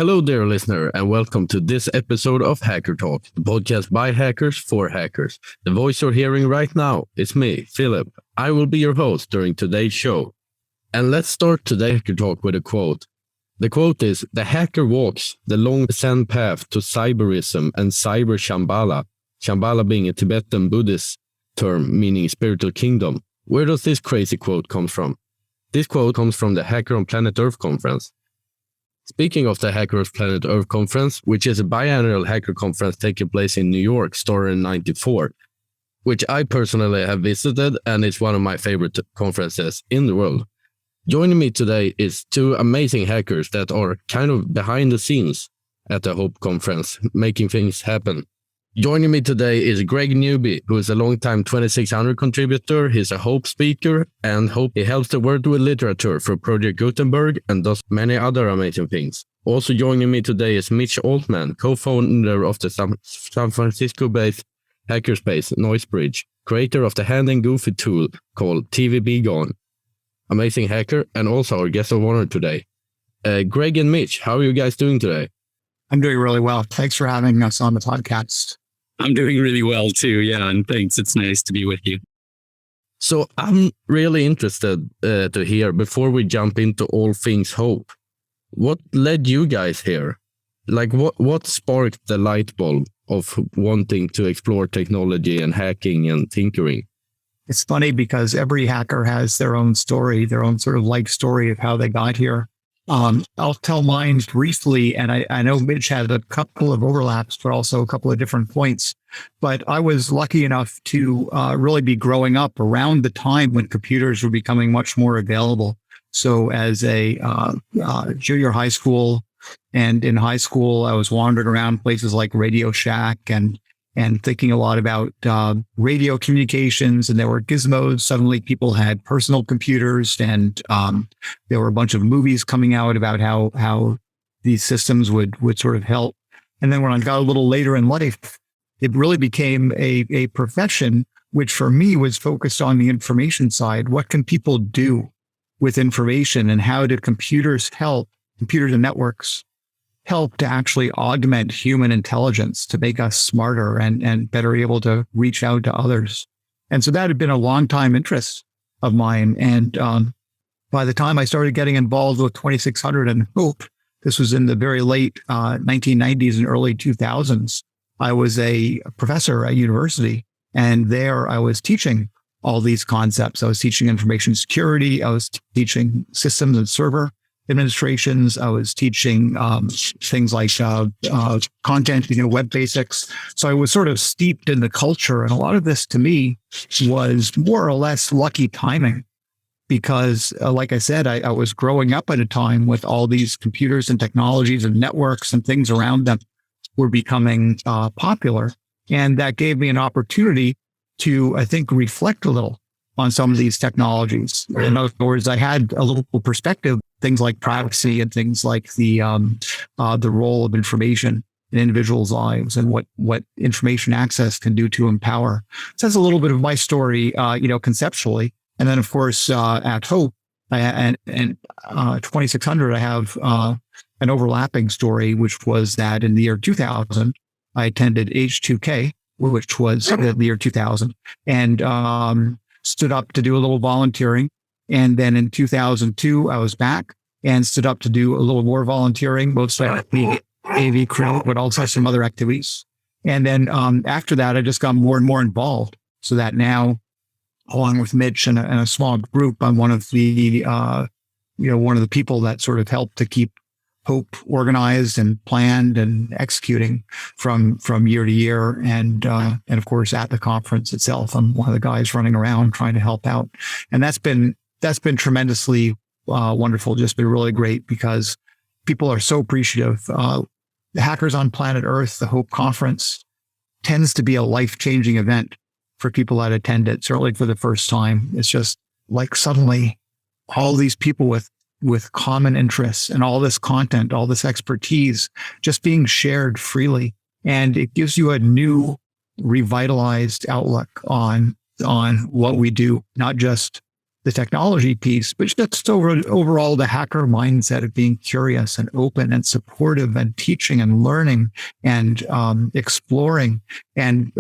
Hello there, listener, and welcome to this episode of Hacker Talk, the podcast by hackers for hackers. The voice you're hearing right now is me, Philip. I will be your host during today's show. And let's start today's Hacker Talk with a quote. The quote is, "The hacker walks the long ascent path to cyberism and cyber Shambhala." Shambhala being a Tibetan Buddhist term meaning spiritual kingdom. Where does this crazy quote come from? This quote comes from the Hacker on Planet Earth conference. Speaking of the Hacker on Planet Earth conference, which is a biannual hacker conference taking place in New York, started in 1994, which I personally have visited, and it's one of my favorite conferences in the world. Joining me today is two amazing hackers that are kind of behind the scenes at the Hope conference, making things happen. Joining me today is Greg Newby, who is a longtime 2600 contributor. He's a Hope speaker, and he helps the world with literature for Project Gutenberg and does many other amazing things. Also joining me today is Mitch Altman, co-founder of the San Francisco-based Hackerspaces Noisebridge, creator of the hand and goofy tool called TVB Gone. Amazing hacker, and also our guest of honor today. Greg and Mitch, how are you guys doing today? I'm doing really well. Thanks for having us on the podcast. I'm doing really well too. Yeah. And thanks. It's nice to be with you. So I'm really interested to hear, before we jump into all things Hope, what led you guys here? Like what sparked the light bulb of wanting to explore technology and hacking and tinkering? It's funny because every hacker has their own story, their own sort of life story of how they got here. I'll tell mine briefly, and I know Mitch had a couple of overlaps, but also a couple of different points. But I was lucky enough to really be growing up around the time when computers were becoming much more available. So as a junior high school and in high school, I was wandering around places like Radio Shack and thinking a lot about radio communications, and there were gizmos. Suddenly people had personal computers, and there were a bunch of movies coming out about how these systems would sort of help. And then when I got a little later in life, it really became a profession, which for me was focused on the information side. What can people do with information, and how do computers and networks help to actually augment human intelligence to make us smarter and better able to reach out to others. And so that had been a long time interest of mine. And by the time I started getting involved with 2600 and Hope, this was in the very late 1990s and early 2000s, I was a professor at university. And there I was teaching all these concepts. I was teaching information security. I was teaching systems and server administrations. I was teaching things like content, web basics. So I was sort of steeped in the culture. And a lot of this to me was more or less lucky timing because, like I said, I was growing up at a time with all these computers and technologies and networks and things around them were becoming popular. And that gave me an opportunity to, I think, reflect a little on some of these technologies. In other words, I had a little perspective, things like privacy and things like the role of information in individuals' lives and what information access can do to empower. So that's a little bit of my story, conceptually. And then, of course, at Hope and 2600, I have an overlapping story, which was that in the year 2000, I attended H2K, which was the year 2000, and stood up to do a little volunteering. And then in 2002, I was back and stood up to do a little more volunteering, mostly at the AV crew, but also some other activities. And then after that, I just got more and more involved so that now, along with Mitch and a small group, I'm one of the, one of the people that sort of helped to keep Hope organized and planned and executing from year to year. And of course, at the conference itself, I'm one of the guys running around trying to help out. And that's been tremendously wonderful, just been really great because people are so appreciative. The Hackers on Planet Earth, the Hope Conference, tends to be a life-changing event for people that attend it, certainly for the first time. It's just like suddenly all these people with common interests and all this content, all this expertise just being shared freely. And it gives you a new revitalized outlook on what we do, not just the technology piece, but just overall the hacker mindset of being curious and open and supportive and teaching and learning and exploring and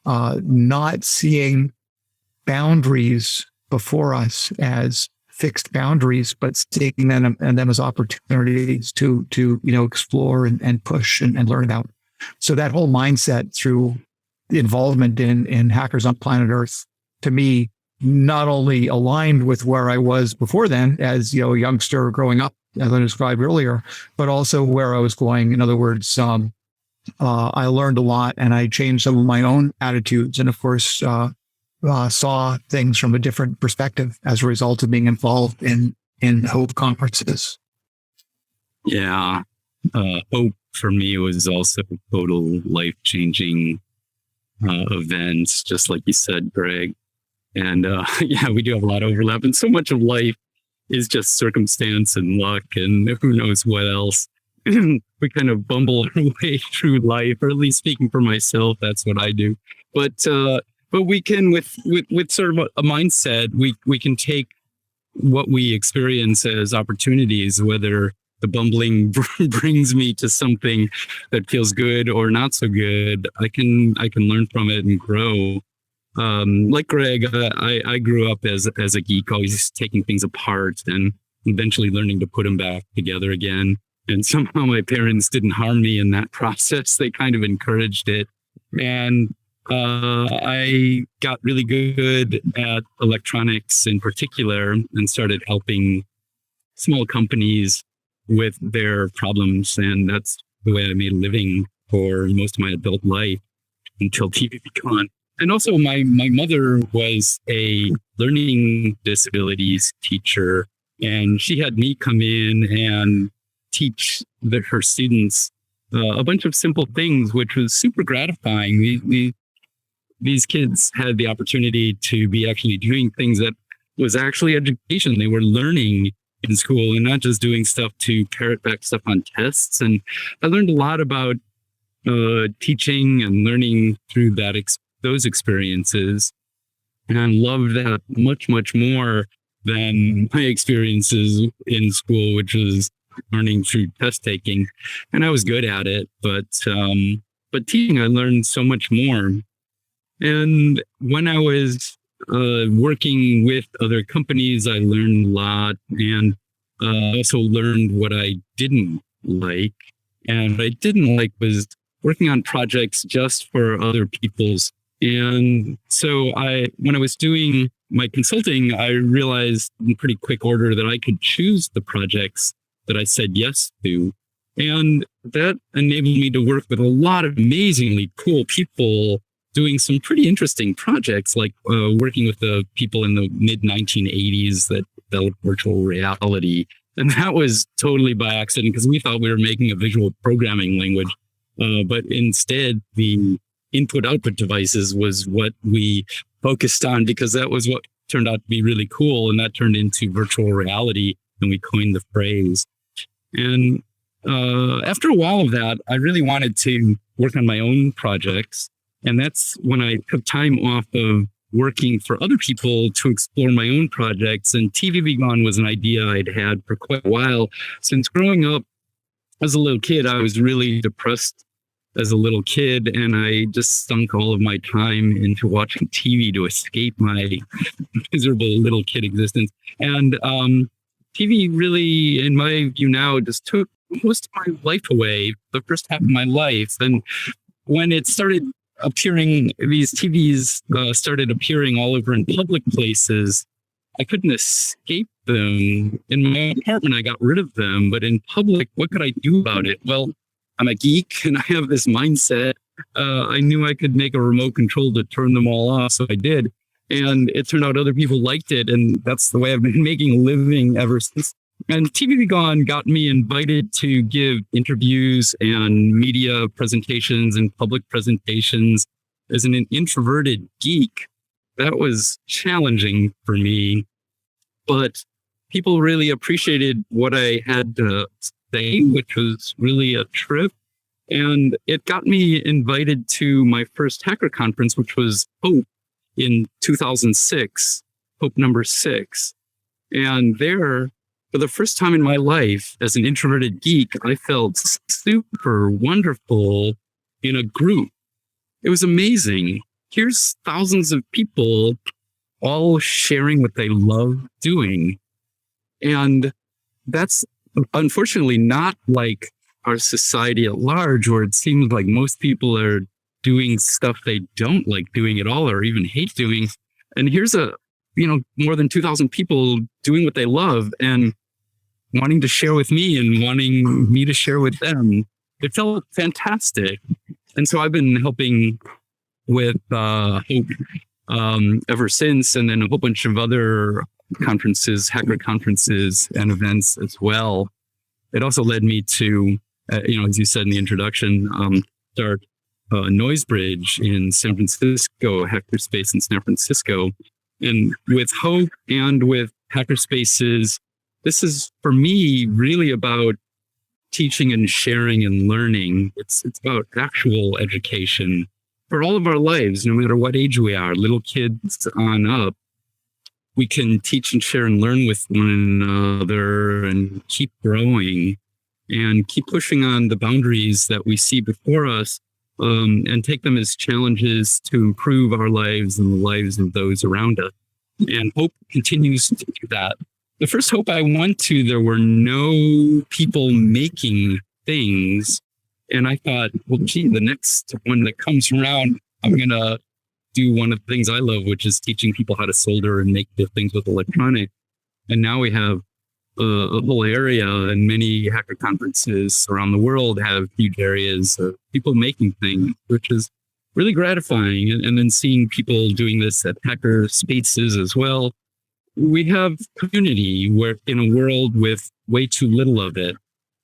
not seeing boundaries before us as fixed boundaries, but seeing them as opportunities to explore and push and learn about. So that whole mindset through the involvement in Hackers on Planet Earth, to me, not only aligned with where I was before then as, a youngster growing up, as I described earlier, but also where I was going. In other words, I learned a lot and I changed some of my own attitudes and, of course, saw things from a different perspective as a result of being involved in Hope conferences. Yeah. Hope for me was also a total life-changing event, just like you said, Greg. And we do have a lot of overlap. And so much of life is just circumstance and luck and who knows what else. We kind of bumble our way through life, or at least speaking for myself, that's what I do. But we can, with sort of a mindset, we can take what we experience as opportunities, whether the bumbling brings me to something that feels good or not so good. I can learn from it and grow. Like Greg, I grew up as a geek, always taking things apart and eventually learning to put them back together again. And somehow my parents didn't harm me in that process. They kind of encouraged it. And I got really good at electronics in particular and started helping small companies with their problems. And that's the way I made a living for most of my adult life until TV began. And also my mother was a learning disabilities teacher, and she had me come in and teach her students a bunch of simple things, which was super gratifying. These kids had the opportunity to be actually doing things that was actually education. They were learning in school and not just doing stuff to parrot back stuff on tests. And I learned a lot about teaching and learning through those experiences. And I love that much, much more than my experiences in school, which was learning through test taking. And I was good at it, but teaching, I learned so much more. And when I was working with other companies, I learned a lot, and also learned what I didn't like. And what I didn't like was working on projects just for other people's. And so when I was doing my consulting, I realized in pretty quick order that I could choose the projects that I said yes to. And that enabled me to work with a lot of amazingly cool people doing some pretty interesting projects, like working with the people in the mid-1980s that developed virtual reality. And that was totally by accident because we thought we were making a visual programming language. But instead, the input-output devices was what we focused on because that was what turned out to be really cool. And that turned into virtual reality, and we coined the phrase. And after a while of that, I really wanted to work on my own projects. And that's when I took time off of working for other people to explore my own projects. And TV Be Gone was an idea I'd had for quite a while. Since growing up as a little kid, I was really depressed as a little kid, and I just sunk all of my time into watching TV to escape my miserable little kid existence. And TV really, in my view now, just took most of my life away, the first half of my life. And when it started appearing, these TVs started appearing all over in public places, I couldn't escape them. In my apartment, I got rid of them, but in public, what could I do about it? Well, I'm a geek and I have this mindset. I knew I could make a remote control to turn them all off, so I did. And it turned out other people liked it, and that's the way I've been making a living ever since. And TV Be Gone got me invited to give interviews and media presentations and public presentations as an introverted geek. That was challenging for me, but people really appreciated what I had to say, which was really a trip. And it got me invited to my first hacker conference, which was Hope in 2006. Hope number 6. And there, for the first time in my life, as an introverted geek, I felt super wonderful in a group. It was amazing. Here's thousands of people all sharing what they love doing. And that's unfortunately not like our society at large, where it seems like most people are doing stuff they don't like doing at all or even hate doing. And here's more than 2,000 people doing what they love and wanting to share with me and wanting me to share with them. It felt fantastic. And so I've been helping with Hope ever since, and then a whole bunch of other conferences, hacker conferences and events as well. It also led me to, as you said in the introduction, start Noisebridge in San Francisco, Hackerspace in San Francisco. And with Hope and with Hackerspaces, this is for me really about teaching and sharing and learning. It's about actual education for all of our lives, no matter what age we are, little kids on up. We can teach and share and learn with one another and keep growing and keep pushing on the boundaries that we see before us, and take them as challenges to improve our lives and the lives of those around us. And Hope continues to do that. The first Hope I went to, there were no people making things. And I thought, well, gee, the next one that comes around, I'm going to do one of the things I love, which is teaching people how to solder and make the things with electronics. And now we have a whole area, and many hacker conferences around the world have huge areas of people making things, which is really gratifying. And then seeing people doing this at Hackerspaces as well. We have community where in a world with way too little of it.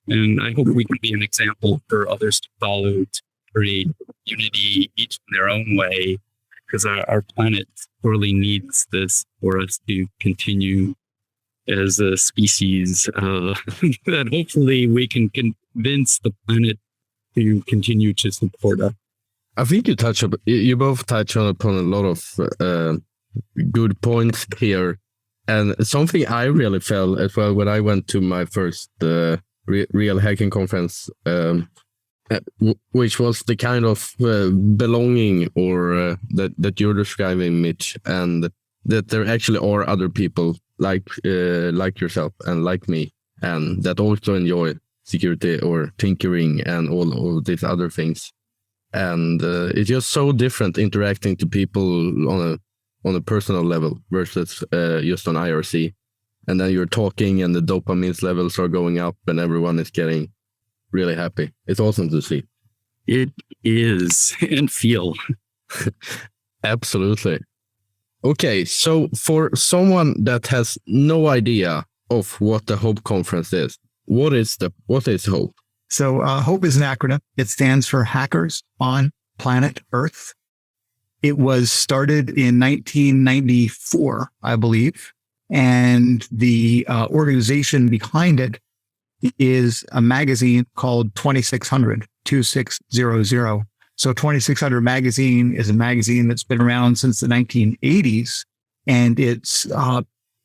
And I hope we can be an example for others to follow, to create unity each in their own way, because our planet sorely needs this for us to continue as a species, that hopefully we can convince the planet to continue to support us. I think you both touch upon a lot of good points here. And something I really felt as well when I went to my first real hacking conference, which was the kind of belonging or that you're describing, Mitch, and that there actually are other people like yourself and like me, and that also enjoy security or tinkering and all of these other things. And it's just so different interacting to people on a personal level versus just on IRC. And then you're talking and the dopamine levels are going up and everyone is getting really happy. It's awesome to see. It is, and feel. Absolutely. Okay, so for someone that has no idea of what the Hope Conference is, what is Hope? So Hope is an acronym. It stands for Hackers on Planet Earth. It was started in 1994, I believe. And the organization behind it is a magazine called 2600, 2600. So 2600 magazine is a magazine that's been around since the 1980s. And it's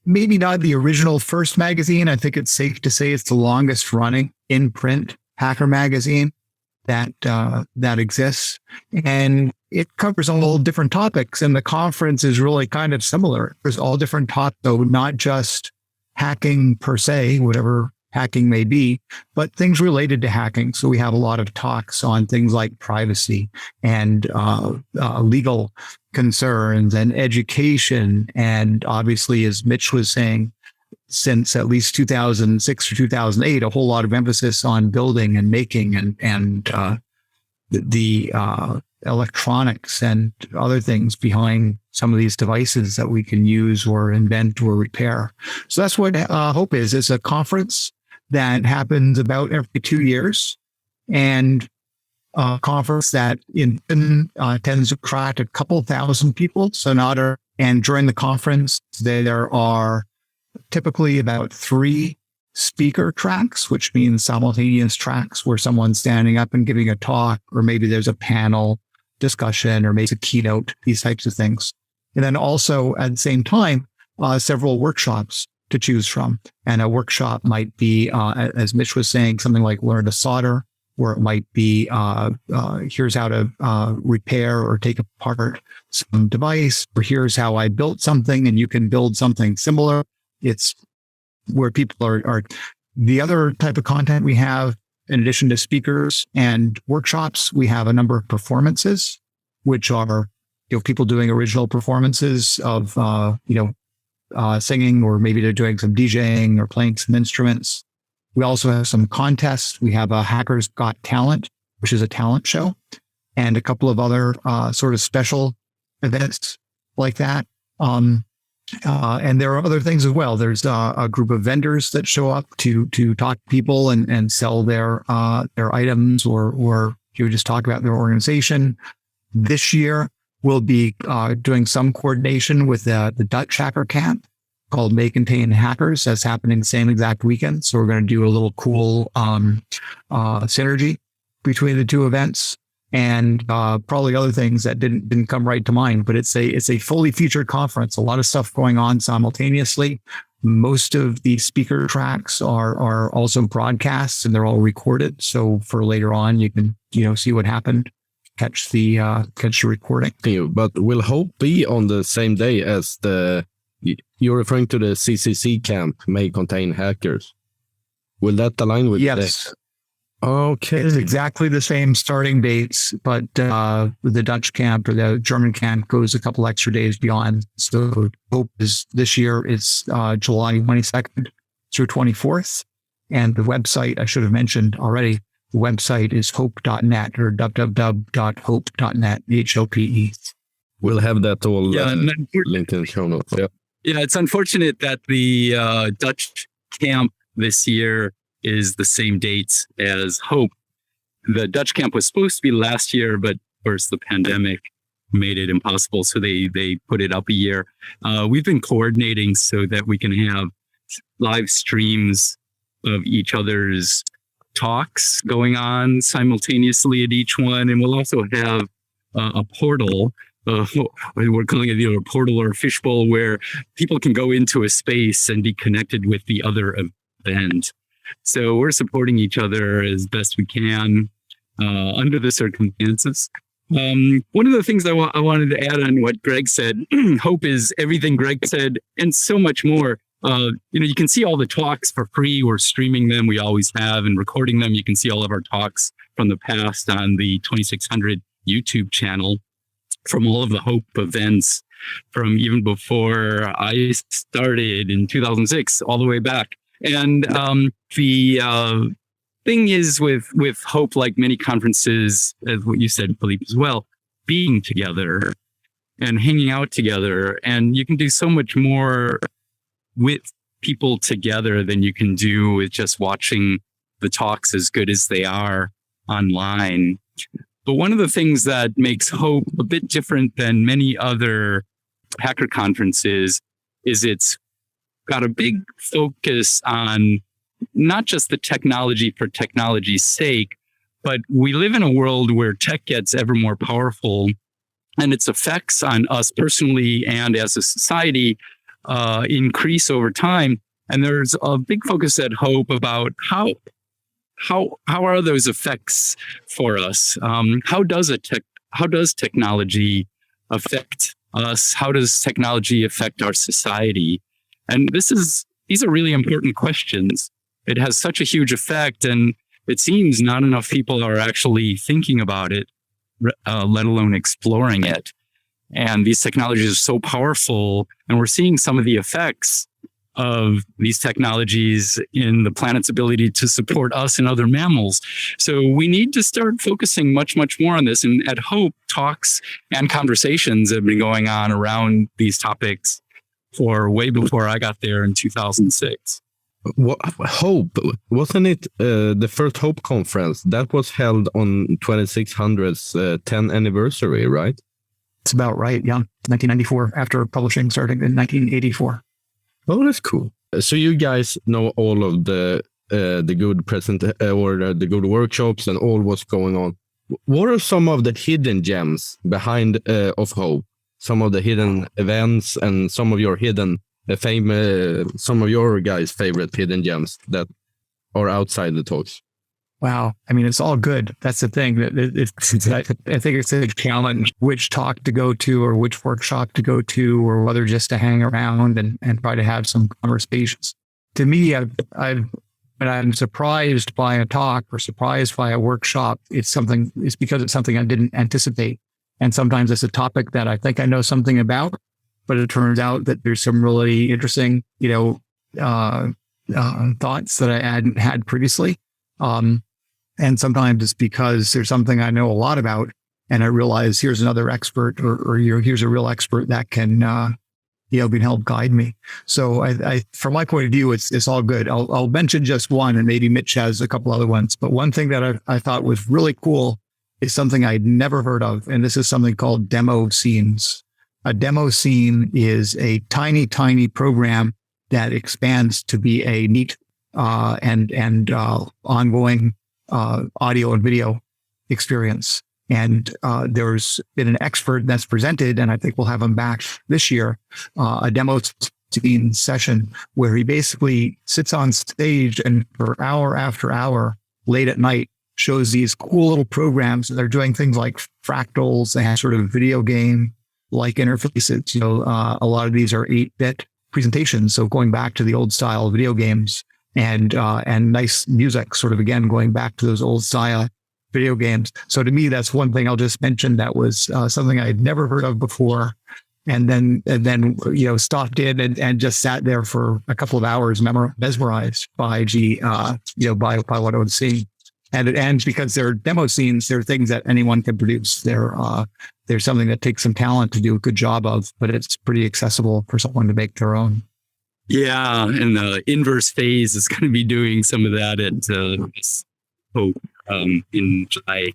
maybe not the original first magazine. I think it's safe to say it's the longest running in print hacker magazine that exists. And it covers all different topics. And the conference is really kind of similar. There's all different topics, though, not just hacking per se, whatever hacking may be, but things related to hacking. So we have a lot of talks on things like privacy and legal concerns and education. And obviously, as Mitch was saying, since at least 2006 or 2008, a whole lot of emphasis on building and making and the electronics and other things behind some of these devices that we can use or invent or repair. So that's what Hope is. It's a conference that happens about every 2 years, and a conference that tends to attract a couple thousand people. And during the conference, there are typically about 3 speaker tracks, which means simultaneous tracks where someone's standing up and giving a talk, or maybe there's a panel discussion or maybe a keynote, these types of things. And then also at the same time, several workshops to choose from. And a workshop might be, as Mitch was saying, something like learn to solder, or it might be, here's how to repair or take apart some device, or here's how I built something and you can build something similar. It's where people are. The other type of content we have, in addition to speakers and workshops, we have a number of performances, which are, people doing original performances of, singing, or maybe they're doing some DJing or playing some instruments. We also have some contests. We have a Hackers Got Talent, which is a talent show, and a couple of other sort of special events like that. And there are other things as well. There's a group of vendors that show up to talk to people and sell their items, or just talk about their organization. This year, we'll be doing some coordination with the Dutch hacker camp called May Contain Hackers. That's happening the same exact weekend. So we're going to do a little cool synergy between the two events, and probably other things that didn't come right to mind. But it's a fully featured conference. A lot of stuff going on simultaneously. Most of the speaker tracks are also broadcasts, and they're all recorded. So for later on, you can see what happened. Catch the recording. But will Hope be on the same day as you're referring to the CCC camp, May Contain Hackers? Will that align with Yes. Okay. It's exactly the same starting dates, but the Dutch camp or the German camp goes a couple extra days beyond. So Hope is this year, it's July 22nd through 24th. And the website, I should have mentioned already, the website is hope.net, or www.hope.net, HOPE. We'll have that all linked in the show notes. Yeah. Yeah, it's unfortunate that the Dutch camp this year is the same dates as Hope. The Dutch camp was supposed to be last year, but of course the pandemic made it impossible. So they put it up a year. We've been coordinating so that we can have live streams of each other's talks going on simultaneously at each one. And we'll also have a portal. We're calling it either a portal or a fishbowl, where people can go into a space and be connected with the other event. So we're supporting each other as best we can under the circumstances. One of the things I wanted to add on what Greg said, Hope is everything Greg said and so much more. You can see all the talks for free. We're streaming them. We always have, and recording them. You can see all of our talks from the past on the 2600 YouTube channel, from all of the Hope events, from even before I started in 2006, all the way back. And the thing is with Hope, like many conferences, as what you said, Philippe, as well, being together and hanging out together. And you can do so much more with people together than you can do with just watching the talks, as good as they are online. But one of the things that makes Hope a bit different than many other hacker conferences is it's got a big focus on not just the technology for technology's sake, but we live in a world where tech gets ever more powerful, and its effects on us personally and as a society increase over time. And there's a big focus at Hope about how are those effects for us? How does technology affect us? How does technology affect our society? And these are really important questions. It has such a huge effect, and it seems not enough people are actually thinking about it, let alone exploring it. And these technologies are so powerful, and we're seeing some of the effects of these technologies in the planet's ability to support us and other mammals. So we need to start focusing much, much more on this. And at Hope, talks and conversations have been going on around these topics for way before I got there in 2006. Hope, wasn't it the first Hope conference that was held on 2600's 10th anniversary, right? It's about right, yeah. 1994, after publishing starting in 1984. Oh, that's cool. So you guys know all of the good the good workshops and all what's going on. What are some of the hidden gems behind of Hope? Some of the hidden events and some of your hidden some of your guys' favorite hidden gems that are outside the talks? Wow. I mean, it's all good. That's the thing. I think it's a challenge which talk to go to or which workshop to go to, or whether just to hang around and try to have some conversations. To me, when I'm surprised by a talk or surprised by a workshop, it's because it's something I didn't anticipate. And sometimes it's a topic that I think I know something about, but it turns out that there's some really interesting, thoughts that I hadn't had previously. And sometimes it's because there's something I know a lot about, and I realize here's another expert, or here's a real expert that can, help guide me. So I from my point of view, it's all good. I'll mention just one, and maybe Mitch has a couple other ones. But one thing that I thought was really cool is something I'd never heard of, and this is something called Demoscenes. A Demoscene is a tiny, tiny program that expands to be a neat and ongoing audio and video experience. And there's been an expert that's presented, and I think we'll have him back this year, a Demoscene session where he basically sits on stage and for hour after hour, late at night, shows these cool little programs. They're doing things like fractals and sort of video game like interfaces. A lot of these are 8-bit presentations. So going back to the old style video games, and nice music, sort of again going back to those old style video games. So to me, that's one thing I'll just mention that was something I had never heard of before, and then stopped in and just sat there for a couple of hours, mesmerized by by what I would see. And because they're demo scenes, they're things that anyone can produce. They're something that takes some talent to do a good job of, but it's pretty accessible for someone to make their own. Yeah, and the Inverse Phase is going to be doing some of that at Hope in July,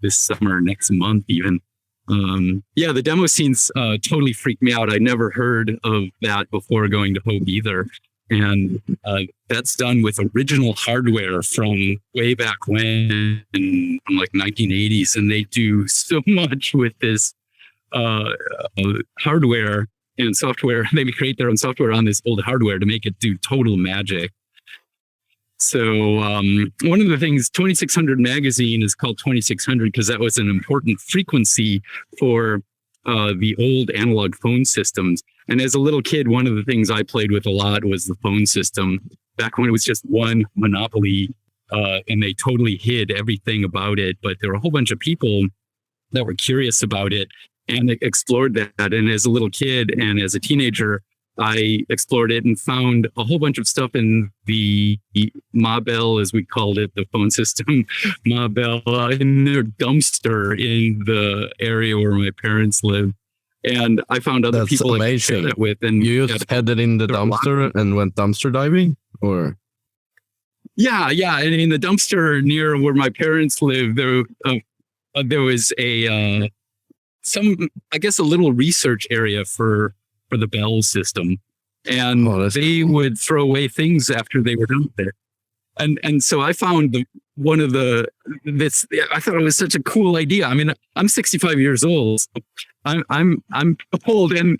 this summer, next month even. The demo scenes totally freaked me out. I never heard of that before going to Hope either. And that's done with original hardware from way back when, in like 1980s. And they do so much with this hardware and software. They create their own software on this old hardware to make it do total magic. So one of the things, 2600 magazine is called 2600 because that was an important frequency for the old analog phone systems. And as a little kid, one of the things I played with a lot was the phone system back when it was just one monopoly, and they totally hid everything about it. But there were a whole bunch of people that were curious about it and explored that. And as a little kid and as a teenager, I explored it and found a whole bunch of stuff in the Ma Bell, as we called it, the phone system, Ma Bell, in their dumpster in the area where my parents lived. And I found other people I shared it with. And you just headed in the dumpster and went dumpster diving, or? Yeah. And in the dumpster near where my parents lived, there was a little research area for the Bell system, and they would throw away things after they were done there. And so I found I thought it was such a cool idea. I mean, I'm 65 years old. So I'm old, and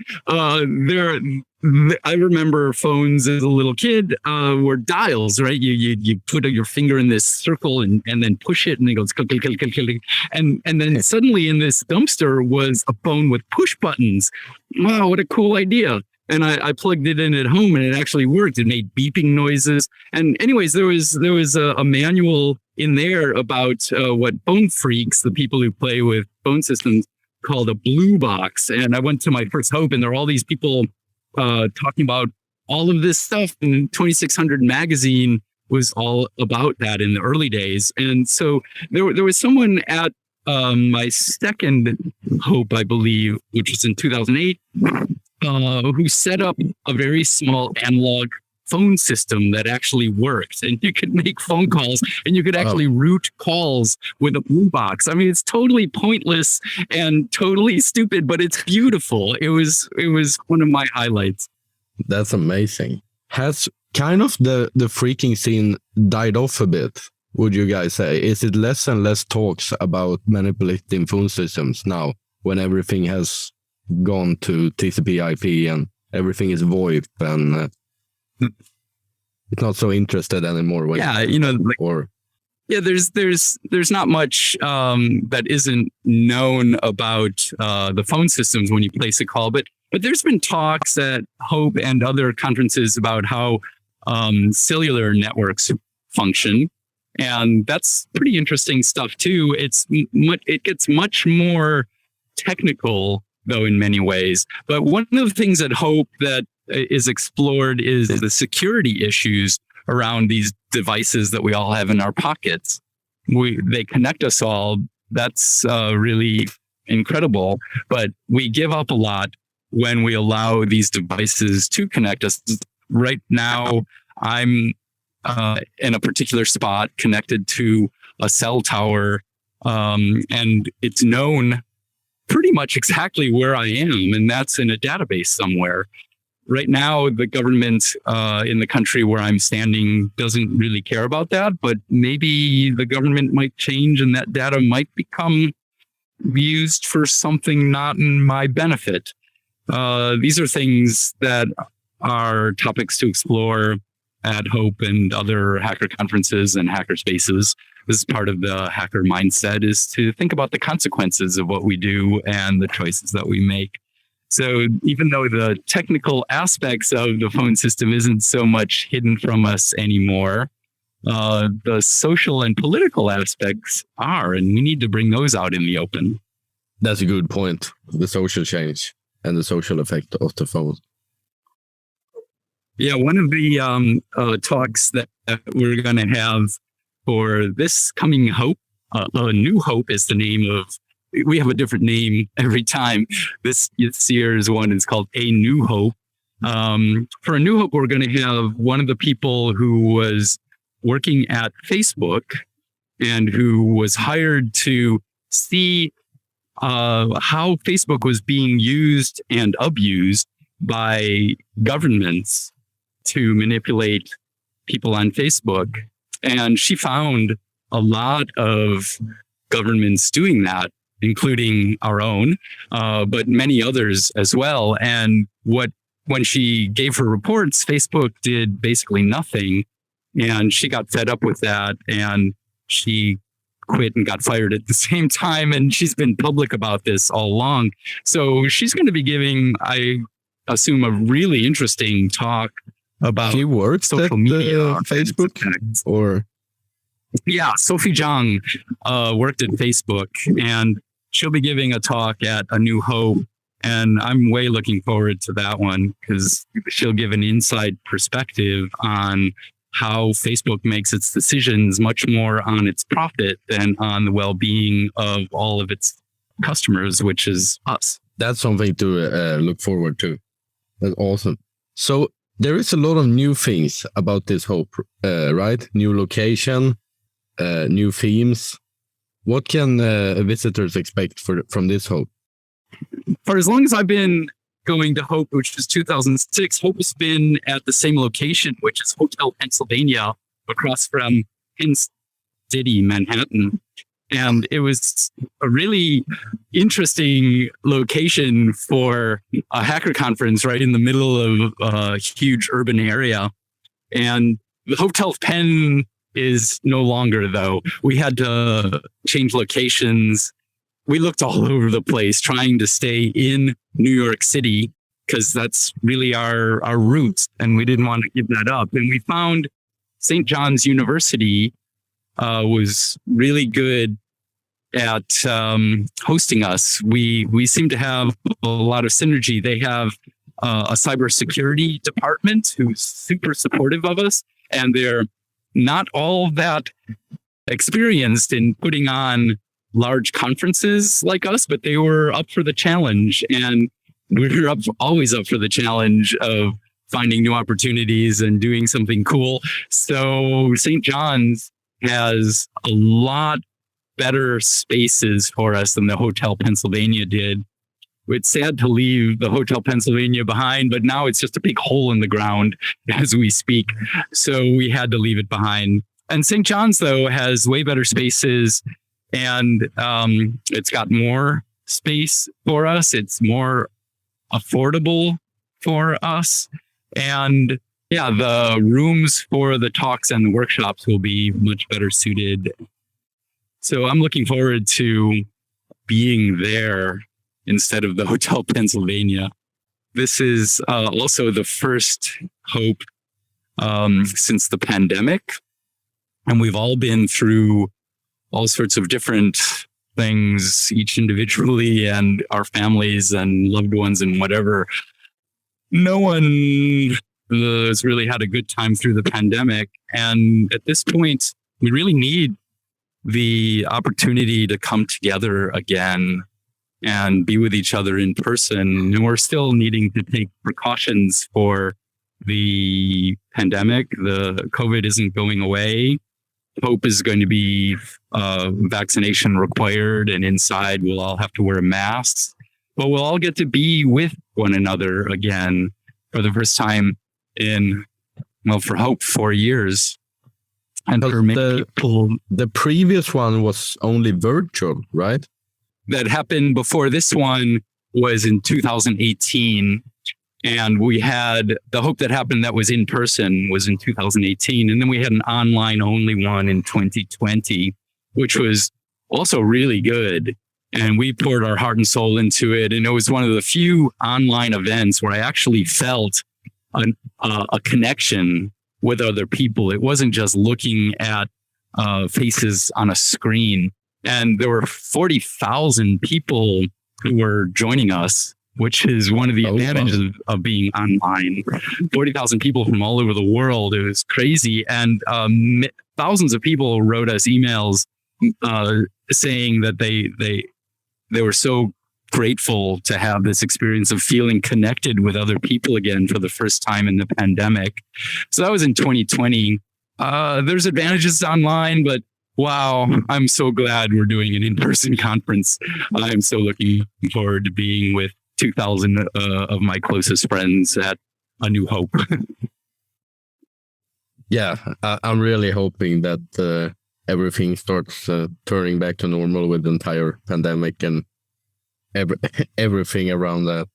I remember phones as a little kid were dials, right? You put your finger in this circle and then push it, and it goes click, click, click, click, click. And then suddenly in this dumpster was a phone with push buttons. Wow, what a cool idea. And I plugged it in at home, and it actually worked. It made beeping noises. And anyways, there was a manual in there about what phone freaks, the people who play with phone systems, called a blue box. And I went to my first Hope, and there were all these people talking about all of this stuff. And 2600 magazine was all about that in the early days. And so there was someone at my second Hope, I believe, which was in 2008, who set up a very small analog phone system that actually worked, and you could make phone calls, and you could actually route calls with a blue box. I mean, it's totally pointless and totally stupid, but it's beautiful. It was one of my highlights. That's amazing. Has kind of the phreaking scene died off a bit, would you guys say? Is it less and less talks about manipulating phone systems now when everything has gone to TCP/IP and everything is VoIP and it's not so interested anymore. Yeah, you know, like, or yeah, there's not much that isn't known about the phone systems when you place a call, but there's been talks at Hope and other conferences about how cellular networks function, and that's pretty interesting stuff too. It gets much more technical though in many ways, but one of the things at Hope that is explored is the security issues around these devices that we all have in our pockets. They connect us all. That's really incredible, but we give up a lot when we allow these devices to connect us. Right now, I'm in a particular spot connected to a cell tower, and it's known pretty much exactly where I am, and that's in a database somewhere. Right now, the government in the country where I'm standing doesn't really care about that, but maybe the government might change and that data might become used for something not in my benefit. These are things that are topics to explore at Hope and other hacker conferences and hackerspaces. This is part of the hacker mindset, is to think about the consequences of what we do and the choices that we make. So even though the technical aspects of the phone system isn't so much hidden from us anymore, the social and political aspects are, and we need to bring those out in the open. that's a good point. The social change and the social effect of the phone. Yeah, one of the talks that we're going to have for this coming Hope, A New Hope is the name of. We have a different name every time. This year's one is called A New Hope. For A New Hope, we're going to have one of the people who was working at Facebook and who was hired to see how Facebook was being used and abused by governments to manipulate people on Facebook. And she found a lot of governments doing that, including our own, but many others as well. And when she gave her reports, Facebook did basically nothing. And she got fed up with that, and she quit and got fired at the same time. And she's been public about this all along. So she's going to be giving, I assume, a really interesting talk about She works social at media. Facebook, or Yeah, Sophie Zhang worked at Facebook, and she'll be giving a talk at A New Hope. And I'm way looking forward to that one because she'll give an inside perspective on how Facebook makes its decisions much more on its profit than on the well-being of all of its customers, which is us. that's something to look forward to. That's awesome. So there is a lot of new things about this Hope, right? New location, new themes. What can visitors expect from this Hope? For as long as I've been going to Hope, which is 2006, Hope has been at the same location, which is Hotel Pennsylvania, across from Penn City, Manhattan. And it was a really interesting location for a hacker conference right in the middle of a huge urban area. And the Hotel Penn is no longer, though. We had to change locations. We looked all over the place trying to stay in New York City because that's really our roots, and we didn't want to give that up. And we found St. John's University was really good at hosting us. We seem to have a lot of synergy. They have a cybersecurity department who's super supportive of us, and they're not all that experienced in putting on large conferences like us, but they were up for the challenge, and we're always up for the challenge of finding new opportunities and doing something cool. So St. John's has a lot better spaces for us than the Hotel Pennsylvania did. It's sad to leave the Hotel Pennsylvania behind, but now it's just a big hole in the ground as we speak. So we had to leave it behind. And St. John's, though, has way better spaces, and it's got more space for us. It's more affordable for us. And yeah, the rooms for the talks and the workshops will be much better suited. So I'm looking forward to being there instead of the Hotel Pennsylvania. This is also the first Hope since the pandemic. And we've all been through all sorts of different things, each individually and our families and loved ones and whatever. No one has really had a good time through the pandemic. And at this point, we really need the opportunity to come together again and be with each other in person. And we're still needing to take precautions for the pandemic. The COVID isn't going away. Hope is going to be vaccination required, and inside we'll all have to wear masks, but we'll all get to be with one another again for the first time in, well, for Hope, 4 years. And for many people, the previous one was only virtual, right? That happened before this one was in 2018. And we had the Hope that happened that was in person was in 2018. And then we had an online only one in 2020, which was also really good. And we poured our heart and soul into it. And it was one of the few online events where I actually felt a connection with other people. It wasn't just looking at faces on a screen. And there were 40,000 people who were joining us, which is one of the advantages of being online. 40,000 people from all over the world. It was crazy. And thousands of people wrote us emails saying that they were so grateful to have this experience of feeling connected with other people again for the first time in the pandemic. So that was in 2020. There's advantages to online, but wow, I'm so glad we're doing an in-person conference. I'm so looking forward to being with 2,000 of my closest friends at A New Hope. Yeah, I'm really hoping that everything starts turning back to normal with the entire pandemic and everything around that,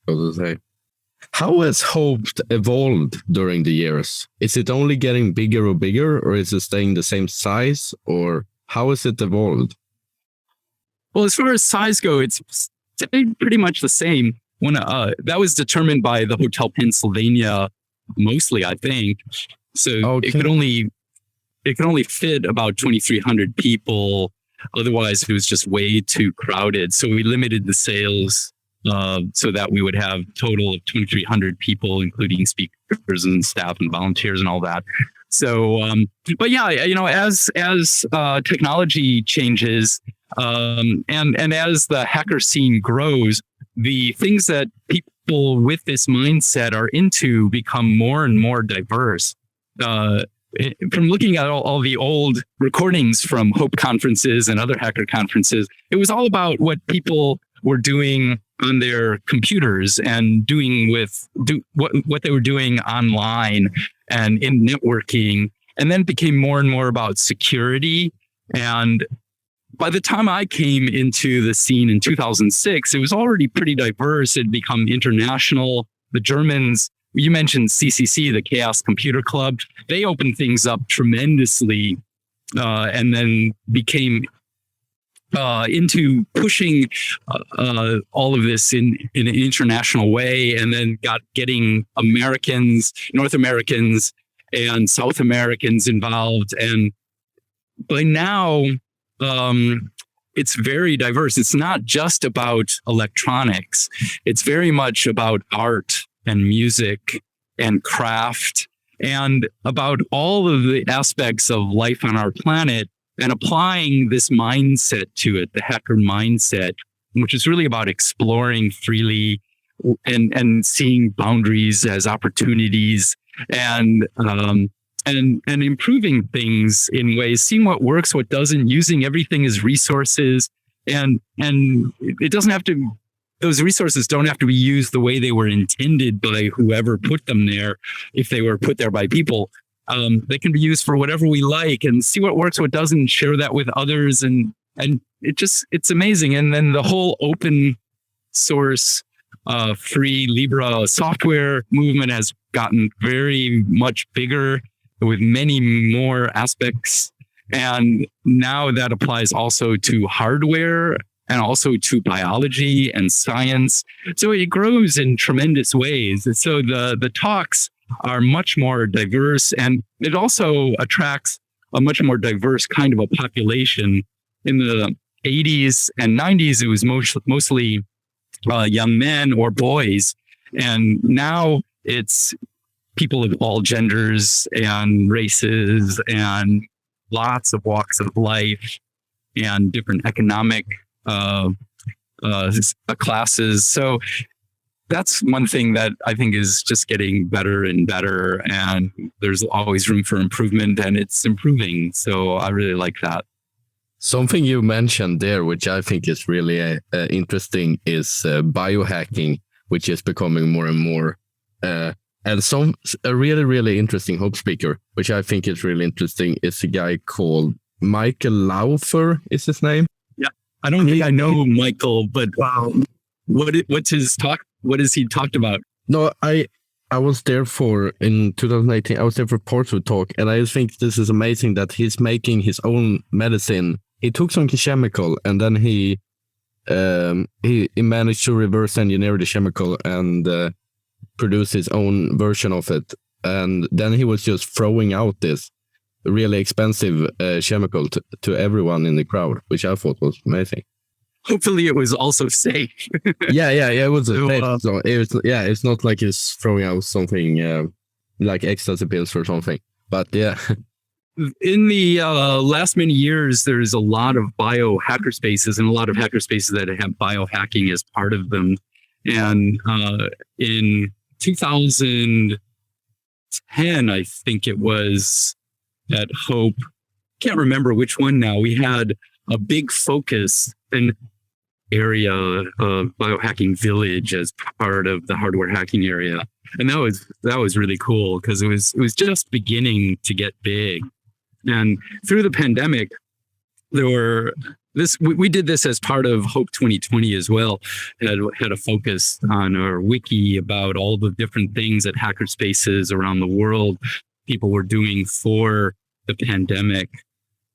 so to say. How has Hope evolved during the years? Is it only getting bigger or bigger, or is it staying the same size, or how has it evolved? Well, as far as size go, it's pretty much the same. When that was determined by the Hotel Pennsylvania, mostly, I think. So it could only fit about 2,300 people. Otherwise, it was just way too crowded. So we limited the sales so that we would have a total of 2,300 people, including speakers and staff and volunteers and all that. So, but yeah, as technology changes and as the hacker scene grows, the things that people with this mindset are into become more and more diverse. From looking at all the old recordings from Hope conferences and other hacker conferences, it was all about what people were doing on their computers and doing what they were doing online and in networking. And then it became more and more about security. And by the time I came into the scene in 2006, it was already pretty diverse. It had become international. The Germans, you mentioned CCC, the Chaos Computer Club. They opened things up tremendously and then became into pushing all of this in an international way, and then getting Americans, North Americans, and South Americans involved. And by now, it's very diverse. It's not just about electronics. It's very much about art and music and craft and about all of the aspects of life on our planet, and applying this mindset to it, the hacker mindset, which is really about exploring freely and seeing boundaries as opportunities and improving things in ways, seeing what works, what doesn't, using everything as resources. And it doesn't have to, those resources don't have to be used the way they were intended by whoever put them there. If they were put there by people, they can be used for whatever we like, and see what works, what doesn't, share that with others. And it's amazing. And then the whole open source free Libra software movement has gotten very much bigger with many more aspects. And now that applies also to hardware and also to biology and science. So it grows in tremendous ways. And so the talks are much more diverse, and it also attracts a much more diverse kind of a population. In the 80s and 90s, it was mostly young men or boys. And now it's people of all genders and races and lots of walks of life and different economic classes. So that's one thing that I think is just getting better and better. And there's always room for improvement, and it's improving. So I really like that. Something you mentioned there, which I think is really interesting, is biohacking, which is becoming more and more. And a really, really interesting hope speaker, which I think is really interesting, is a guy called Michael Laufer, is his name? Yeah, I don't think I know Michael, but what's his talk? What has he talked about? No, I was there in 2018. I was there for Portrait Talk, and I think this is amazing that he's making his own medicine. He took some chemical, and then he managed to reverse engineer the chemical and produce his own version of it. And then he was just throwing out this really expensive chemical to everyone in the crowd, which I thought was amazing. Hopefully it was also safe. yeah, it was safe. So it's not like he's throwing out something like ecstasy pills or something. But yeah. In the last many years, there's a lot of hackerspaces and a lot of hackerspaces that have biohacking as part of them. And in 2010, I think it was, at Hope, can't remember which one now, we had a big focus in area of biohacking village as part of the hardware hacking area. And that was really cool because it was just beginning to get big. And through the pandemic, we did this as part of Hope 2020 as well. Had a focus on our wiki about all the different things at Hackerspaces around the world people were doing for the pandemic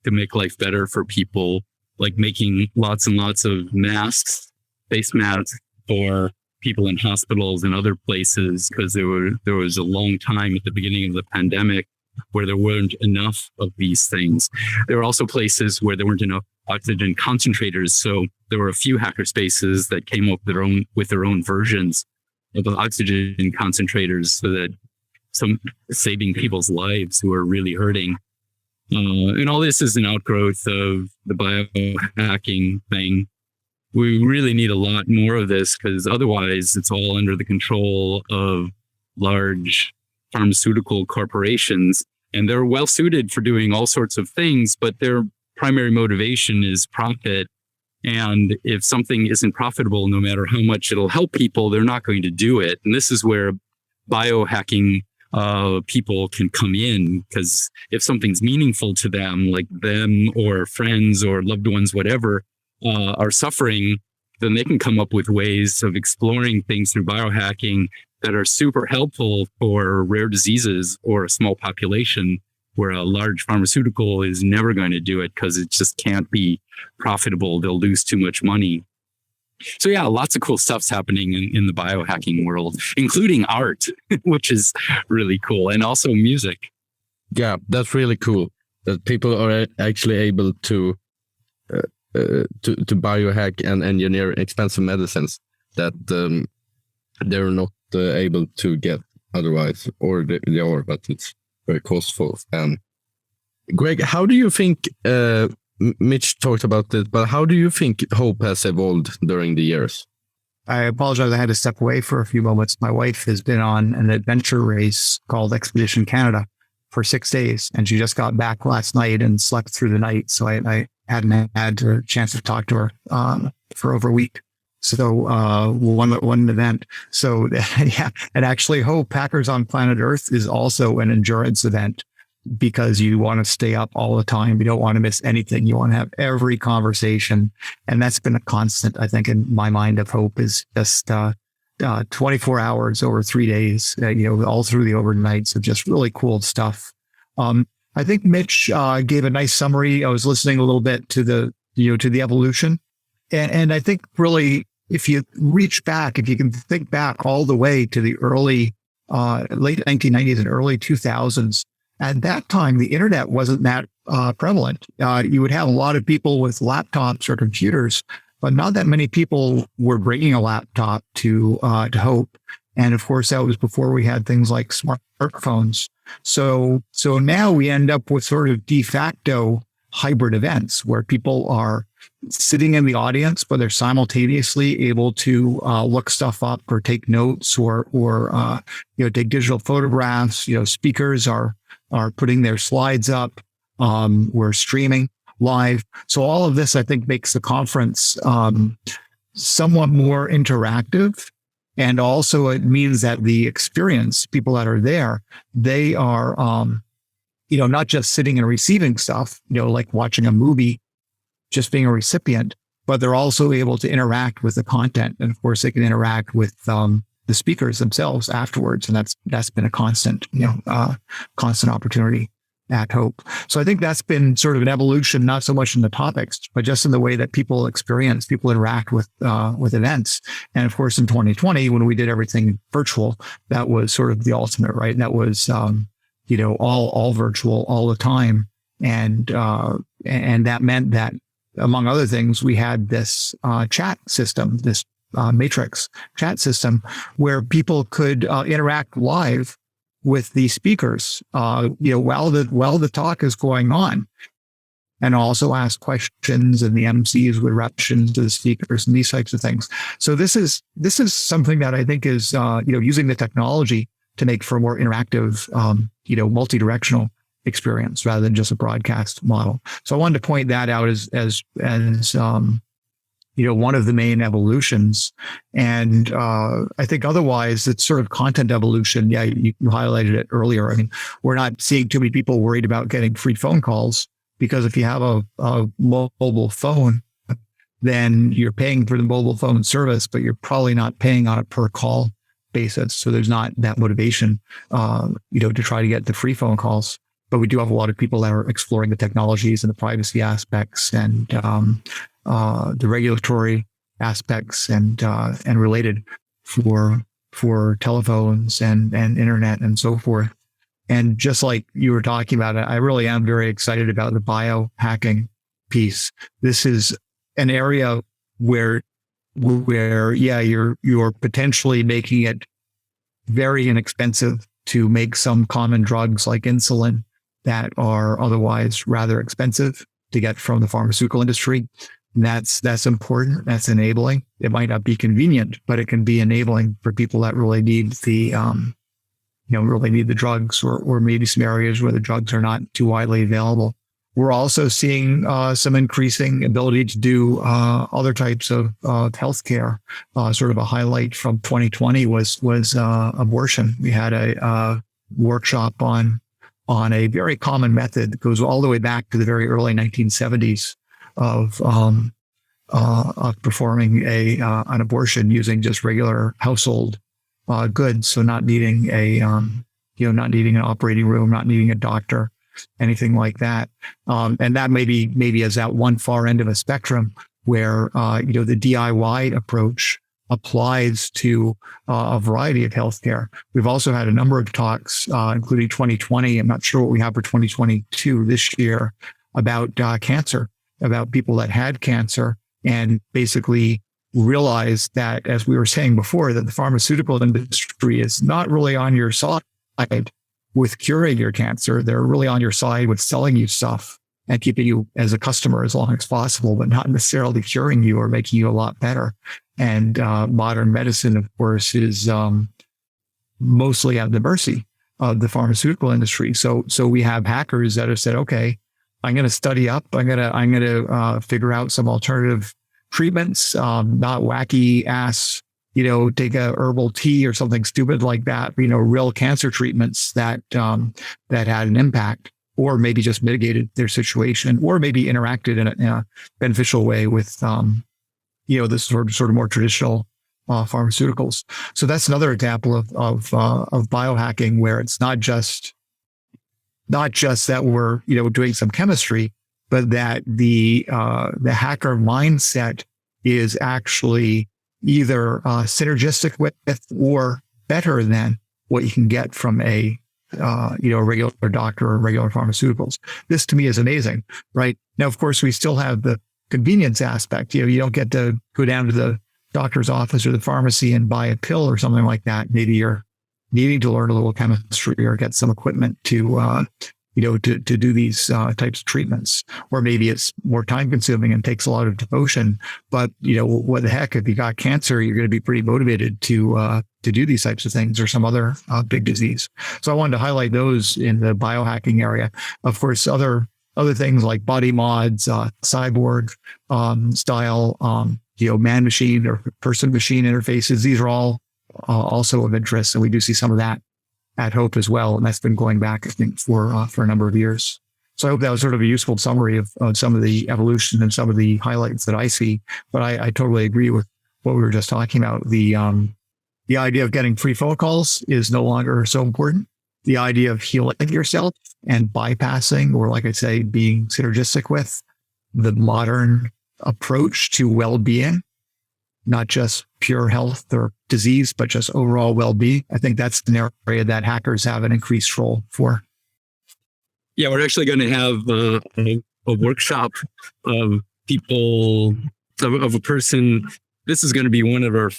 to make life better for people, like making lots and lots of masks, face masks for people in hospitals and other places, because there was a long time at the beginning of the pandemic where there weren't enough of these things. There were also places where there weren't enough oxygen concentrators. So there were a few hackerspaces that came up with their own versions of the oxygen concentrators, so that saving people's lives who are really hurting. And all this is an outgrowth of the biohacking thing. We really need a lot more of this, because otherwise it's all under the control of large pharmaceutical corporations, and they're well suited for doing all sorts of things, but their primary motivation is profit. And if something isn't profitable, no matter how much it'll help people, they're not going to do it. And this is where biohacking people can come in, because if something's meaningful to them, like them or friends or loved ones, whatever, are suffering, then they can come up with ways of exploring things through biohacking that are super helpful for rare diseases or a small population, where a large pharmaceutical is never going to do it because it just can't be profitable. They'll lose too much money. So yeah, lots of cool stuff's happening in the biohacking world, including art, which is really cool, and also music. Yeah, that's really cool that people are actually able to biohack and engineer expensive medicines that they're not able to get otherwise, or they are, but it's very costful. Greg, how do you think, Mitch talked about this, but how do you think Hope has evolved during the years? I apologize. I had to step away for a few moments. My wife has been on an adventure race called Expedition Canada for 6 days, and she just got back last night and slept through the night. So I hadn't had a chance to talk to her for over a week. So one event. So yeah, and actually Hope Hackers on Planet Earth is also an endurance event, because you want to stay up all the time. You don't want to miss anything. You want to have every conversation. And that's been a constant, I think, in my mind of Hope, is just 24 hours over 3 days, all through the overnights of just really cool stuff. I think Mitch gave a nice summary. I was listening a little bit to the evolution. And I think really, if you reach back, if you can think back all the way to the early, late 1990s and early 2000s, at that time, the internet wasn't that prevalent. You would have a lot of people with laptops or computers, but not that many people were bringing a laptop to Hope. And of course, that was before we had things like smartphones. So now we end up with sort of de facto hybrid events where people are sitting in the audience, but they're simultaneously able to look stuff up or take notes or take digital photographs. Speakers are putting their slides up. We're streaming live. So all of this, I think, makes the conference somewhat more interactive. And also it means that the experience, people that are there, they are, not just sitting and receiving stuff, like watching a movie, just being a recipient, but they're also able to interact with the content. And of course, they can interact with the speakers themselves afterwards. And that's been a constant opportunity at Hope. So I think that's been sort of an evolution, not so much in the topics, but just in the way that people interact with events. And of course, in 2020, when we did everything virtual, that was sort of the ultimate, right? And that was, all virtual all the time. And that meant that, among other things, we had this chat system, this matrix chat system, where people could interact live with the speakers, while the talk is going on, and also ask questions, and the MCs would reactions to the speakers and these types of things. So this is something that I think is using the technology to make for a more interactive, multi-directional experience rather than just a broadcast model. So I wanted to point that out as one of the main evolutions. And I think otherwise it's sort of content evolution. Yeah, you highlighted it earlier. I mean, we're not seeing too many people worried about getting free phone calls, because if you have a mobile phone, then you're paying for the mobile phone service, but you're probably not paying on a per call basis. So there's not that motivation, to try to get the free phone calls. But we do have a lot of people that are exploring the technologies and the privacy aspects and the regulatory aspects and related for telephones and internet and so forth. And just like you were talking about it, I really am very excited about the biohacking piece. This is an area where you're potentially making it very inexpensive to make some common drugs like insulin that are otherwise rather expensive to get from the pharmaceutical industry. And that's important. That's enabling. It might not be convenient, but it can be enabling for people that really need the drugs, or maybe some areas where the drugs are not too widely available. We're also seeing some increasing ability to do other types of healthcare. Sort of a highlight from 2020 was abortion. We had a workshop on a very common method that goes all the way back to the very early 1970s of performing an abortion using just regular household goods. So not needing an operating room, not needing a doctor, anything like that. And that maybe is at one far end of a spectrum where, the DIY approach applies to a variety of healthcare. We've also had a number of talks, including 2020. I'm not sure what we have for 2022 this year, about cancer, about people that had cancer and basically realized that, as we were saying before, that the pharmaceutical industry is not really on your side with curing your cancer. They're really on your side with selling you stuff and keeping you as a customer as long as possible, but not necessarily curing you or making you a lot better. And modern medicine, of course, is mostly at the mercy of the pharmaceutical industry. So we have hackers that have said, okay, I'm going to study up. I'm going to figure out some alternative treatments, not wacky ass, take a herbal tea or something stupid like that. Real cancer treatments that had an impact, or maybe just mitigated their situation, or maybe interacted in a beneficial way with, this sort of more traditional pharmaceuticals. So that's another example of biohacking, where it's not just that we're doing some chemistry, but that the hacker mindset is actually either synergistic with or better than what you can get from a regular doctor or regular pharmaceuticals. This to me is amazing, right? Now, of course, we still have the convenience aspect. You don't get to go down to the doctor's office or the pharmacy and buy a pill or something like that. Maybe you're needing to learn a little chemistry or get some equipment to do these types of treatments, or maybe it's more time consuming and takes a lot of devotion. But what the heck, if you got cancer, you're going to be pretty motivated to do these types of things, or some other big disease. So I wanted to highlight those in the biohacking area. Of course, other things like body mods, cyborg style, man machine or person machine interfaces. These are all also of interest, and we do see some of that at Hope as well. And that's been going back, I think, for a number of years. So I hope that was sort of a useful summary of some of the evolution and some of the highlights that I see. But I totally agree with what we were just talking about. The idea of getting free phone calls is no longer so important. The idea of healing yourself and bypassing, or like I say, being synergistic with the modern approach to well-being, not just pure health or disease, but just overall well-being. I think that's an area that hackers have an increased role for. Yeah, we're actually going to have a workshop of people, of a person. This is going to be one of our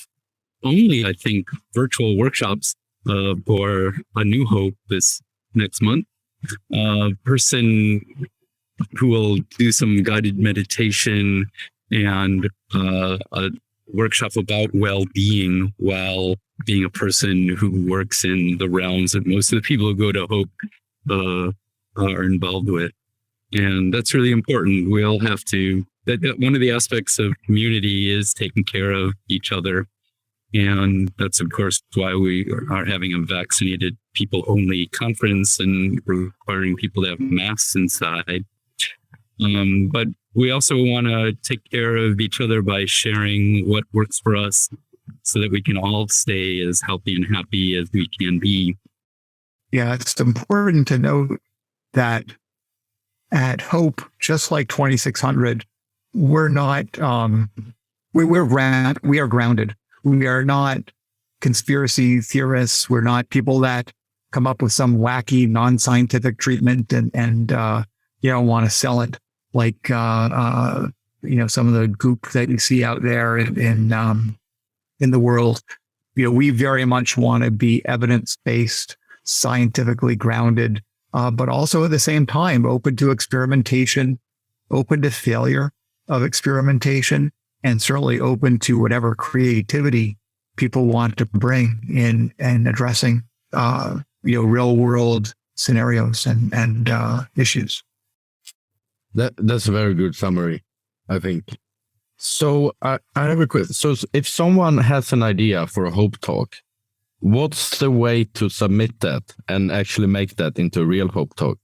only, I think, virtual workshops for A New Hope this next month. A person who will do some guided meditation and a workshop about well-being while being a person who works in the realms that most of the people who go to Hope are involved with. And that's really important. We all have to, one of the aspects of community is taking care of each other. And that's, of course, why we are having a vaccinated people only conference and requiring people to have masks inside. But we also want to take care of each other by sharing what works for us so that we can all stay as healthy and happy as we can be. Yeah, it's important to note that at Hope, just like 2600, we're not, we are grounded. We are not conspiracy theorists. We're not people that come up with some wacky, non-scientific treatment and want to sell it like, some of the goop that you see out there in the world. We very much want to be evidence-based, scientifically grounded, but also at the same time, open to experimentation, open to failure of experimentation, and certainly open to whatever creativity people want to bring in and addressing, real world scenarios and issues. That's a very good summary, I think. So I have a question. So if someone has an idea for a Hope Talk, what's the way to submit that and actually make that into a real Hope Talk?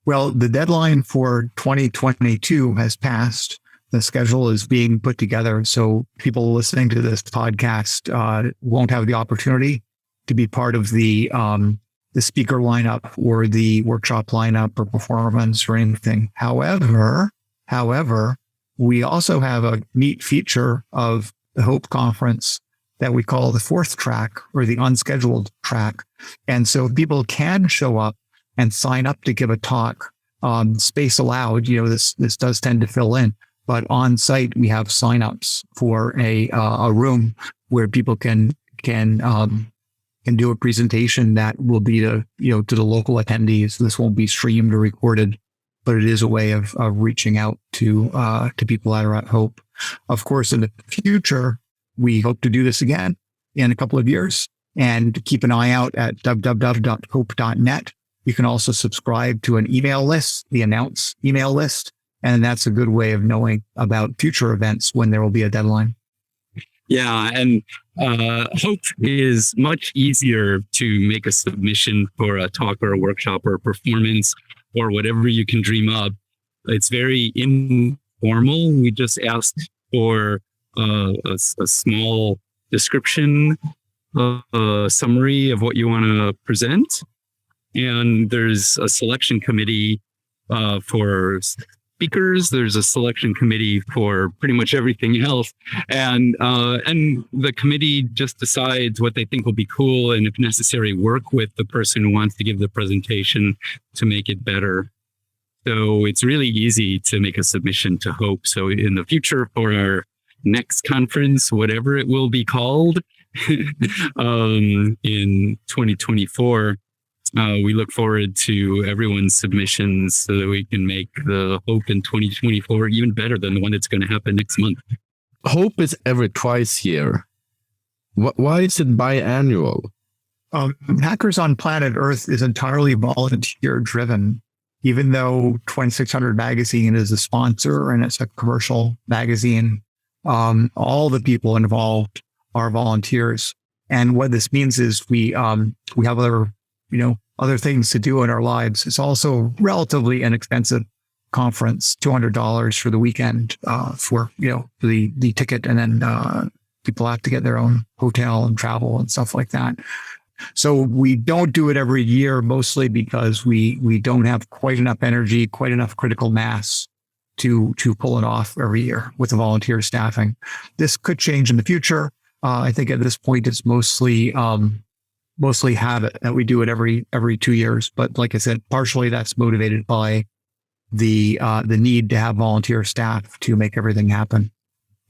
Well, the deadline for 2022 has passed. The schedule is being put together. So people listening to this podcast won't have the opportunity to be part of the speaker lineup or the workshop lineup or performance or anything. However, we also have a neat feature of the Hope Conference that we call the fourth track, or the unscheduled track. And so people can show up and sign up to give a talk. Space allowed, this does tend to fill in, but on site we have signups for a room where people can do a presentation that will be to the local attendees. This won't be streamed or recorded, but it is a way of reaching out to people that are at Hope. Of course, in the future, we hope to do this again in a couple of years, and keep an eye out at www.hope.net. You can also subscribe to an email list, the Announce email list, and that's a good way of knowing about future events when there will be a deadline. Yeah, and Hope is much easier to make a submission for a talk or a workshop or a performance or whatever you can dream up. It's very informal. We just asked for a small description, summary of what you want to present. And there's a selection committee for speakers. There's a selection committee for pretty much everything else. And the committee just decides what they think will be cool, and if necessary, work with the person who wants to give the presentation to make it better. So it's really easy to make a submission to Hope. So in the future, for our next conference, whatever it will be called, in 2024, we look forward to everyone's submissions so that we can make the Hope in 2024 even better than the one that's going to happen next month. Hope is every twice year. Why is it biannual? Hackers on Planet Earth is entirely volunteer driven. Even though 2600 Magazine is a sponsor and it's a commercial magazine, all the people involved are volunteers. And what this means is we have other things to do in our lives. It's also a relatively inexpensive conference, $200 for the weekend, for the ticket, and then people have to get their own hotel and travel and stuff like that. So we don't do it every year, mostly because we don't have quite enough energy, quite enough critical mass to pull it off every year with the volunteer staffing. This could change in the future. I think at this point it's mostly habit that we do it every 2 years. But like I said, partially that's motivated by the need to have volunteer staff to make everything happen.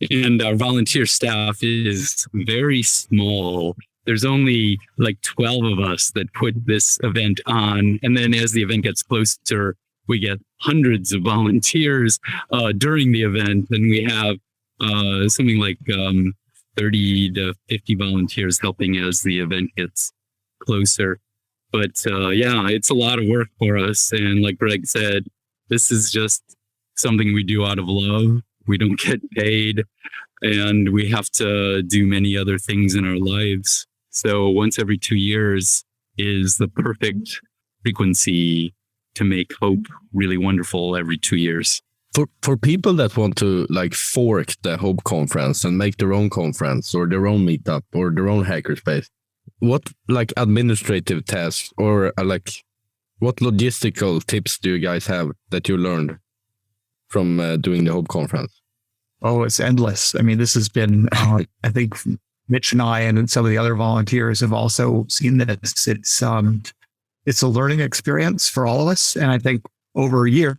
And our volunteer staff is very small. There's only like 12 of us that put this event on. And then as the event gets closer, we get hundreds of volunteers during the event. And we have something like 30 to 50 volunteers helping as the event gets closer. But it's a lot of work for us. And like Greg said, this is just something we do out of love. We don't get paid, and we have to do many other things in our lives. So once every 2 years is the perfect frequency to make Hope really wonderful every 2 years. For people that want to like fork the Hope conference and make their own conference or their own meetup or their own hackerspace, what like administrative tasks or what logistical tips do you guys have that you learned from doing the Hope conference? Oh, it's endless. I mean, this has been, I think Mitch and I and some of the other volunteers have also seen this. It's a learning experience for all of us. And I think over years,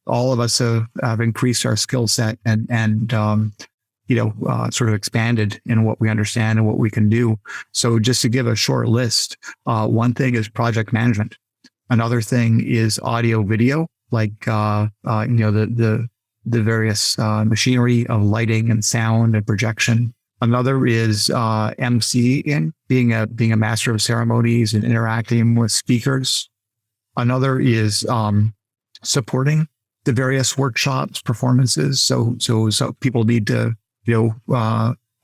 all of us have increased our skill set and sort of expanded in what we understand and what we can do. So just to give a short list, one thing is project management. Another thing is audio video, like, the various machinery of lighting and sound and projection. Another is MCing, being a master of ceremonies and interacting with speakers. Another is supporting the various workshops, performances. So people need to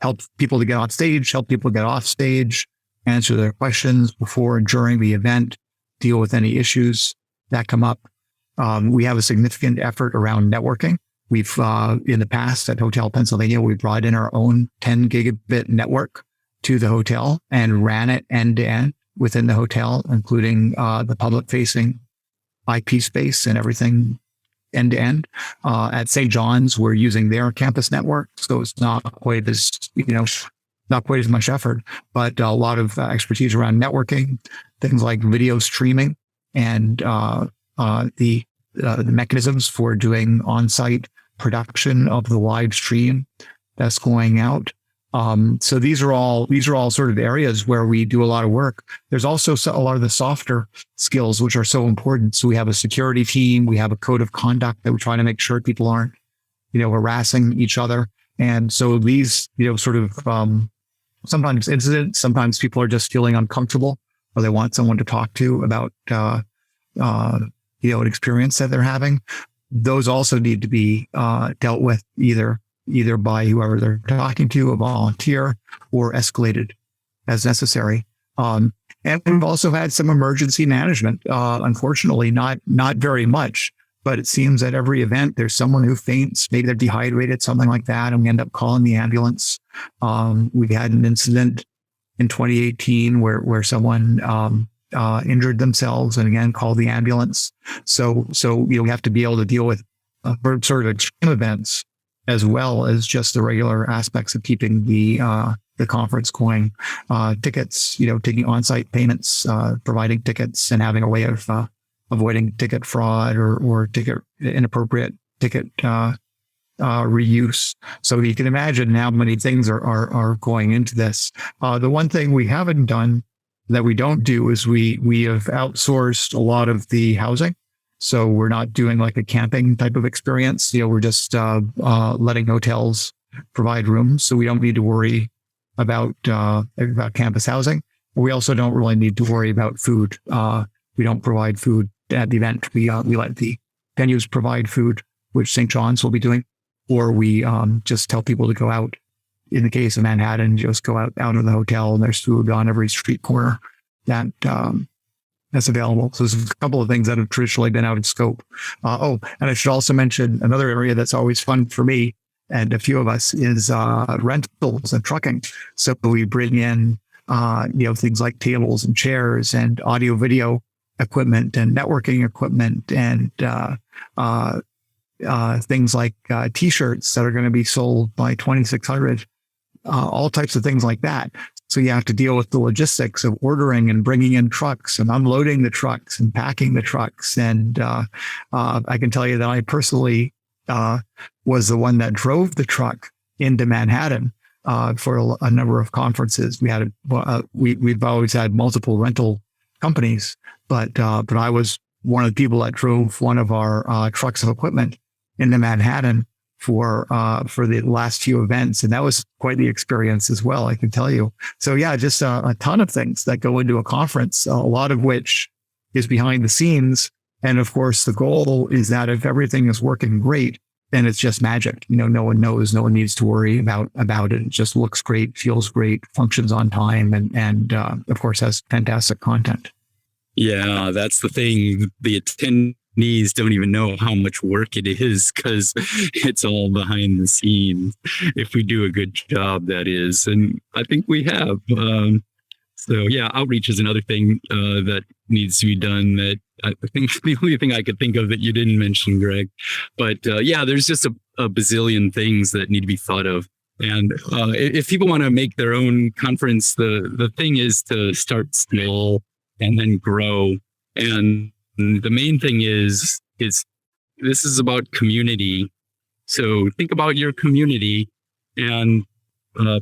help people to get on stage, help people get off stage, answer their questions before and during the event, deal with any issues that come up. We have a significant effort around networking. We've, in the past at Hotel Pennsylvania, we brought in our own 10 gigabit network to the hotel and ran it end to end within the hotel, including the public facing IP space and everything end to end. At St. John's, we're using their campus network. So it's not quite as much effort, but a lot of expertise around networking, things like video streaming and the mechanisms for doing on-site production of the live stream that's going out. So these are all sort of areas where we do a lot of work. There's also a lot of the softer skills, which are so important. So we have a security team. We have a code of conduct that we're trying to make sure people aren't, harassing each other. And so these, sort of, sometimes incidents, sometimes people are just feeling uncomfortable or they want someone to talk to about, an experience that they're having. Those also need to be dealt with either by whoever they're talking to, a volunteer, or escalated as necessary. And we've also had some emergency management. Unfortunately, not very much, but it seems at every event there's someone who faints, maybe they're dehydrated, something like that, and we end up calling the ambulance. We had an incident in 2018 where someone injured themselves and again called the ambulance. So we have to be able to deal with sort of extreme events as well as just the regular aspects of keeping the conference going. Tickets, taking on-site payments, providing tickets, and having a way of avoiding ticket fraud or inappropriate ticket reuse. So you can imagine how many things are going into this. The one thing we haven't done that we don't do is we have outsourced a lot of the housing. So we're not doing like a camping type of experience. We're just letting hotels provide rooms. So we don't need to worry about campus housing. We also don't really need to worry about food. We don't provide food at the event. We let the venues provide food, which St. John's will be doing, or we just tell people to go out. In the case of Manhattan, just go out of the hotel, and there's food on every street corner that's available. So there's a couple of things that have traditionally been out of scope. And I should also mention another area that's always fun for me and a few of us is rentals and trucking. So we bring in things like tables and chairs and audio video equipment and networking equipment and things like T-shirts that are going to be sold by 2,600, all types of things like that. So you have to deal with the logistics of ordering and bringing in trucks and unloading the trucks and packing the trucks. And I can tell you that I personally was the one that drove the truck into Manhattan for a number of conferences. We've always had multiple rental companies, but I was one of the people that drove one of our trucks of equipment into Manhattan for the last few events. And that was quite the experience as well, I can tell you. So yeah, just a ton of things that go into a conference, a lot of which is behind the scenes. And of course, the goal is that if everything is working great, then it's just magic. No one knows, no one needs to worry about it. It just looks great, feels great, functions on time, and of course has fantastic content. Yeah, that's the thing. The attendees don't even know how much work it is because it's all behind the scenes. If we do a good job, that is. And I think we have. So yeah, outreach is another thing that needs to be done that I think the only thing I could think of that you didn't mention, Greg. But yeah, there's just a bazillion things that need to be thought of. And if people want to make their own conference, the thing is to start small and then grow. And the main thing is this is about community. So think about your community and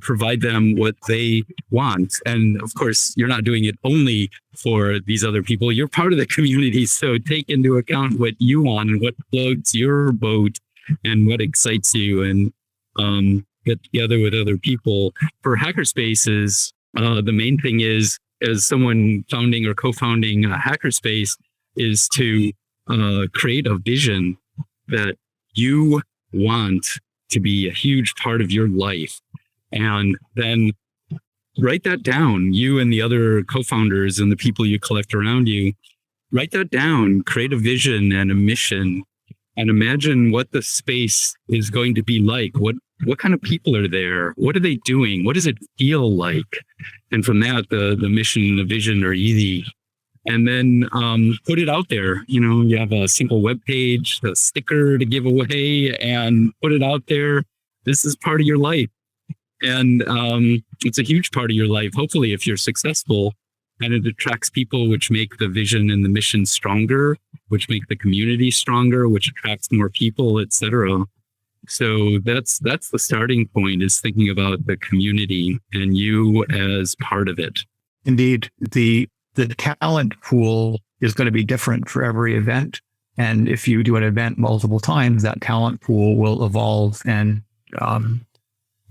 provide them what they want. And of course, you're not doing it only for these other people. You're part of the community. So take into account what you want and what floats your boat and what excites you, and get together with other people. For Hackerspaces, the main thing is, as someone founding or co-founding a Hackerspace, is to create a vision that you want to be a huge part of your life. And then write that down, you and the other co-founders and the people you collect around you. Write that down, create a vision and a mission, and imagine what the space is going to be like. What kind of people are there? What are they doing? What does it feel like? And from that, the mission and the vision are easy. And then put it out there. You have a simple web page, a sticker to give away, and put it out there. This is part of your life. And it's a huge part of your life, hopefully, if you're successful. And it attracts people, which make the vision and the mission stronger, which make the community stronger, which attracts more people, etc. So that's the starting point, is thinking about the community and you as part of it. Indeed. The talent pool is going to be different for every event. And if you do an event multiple times, that talent pool will evolve and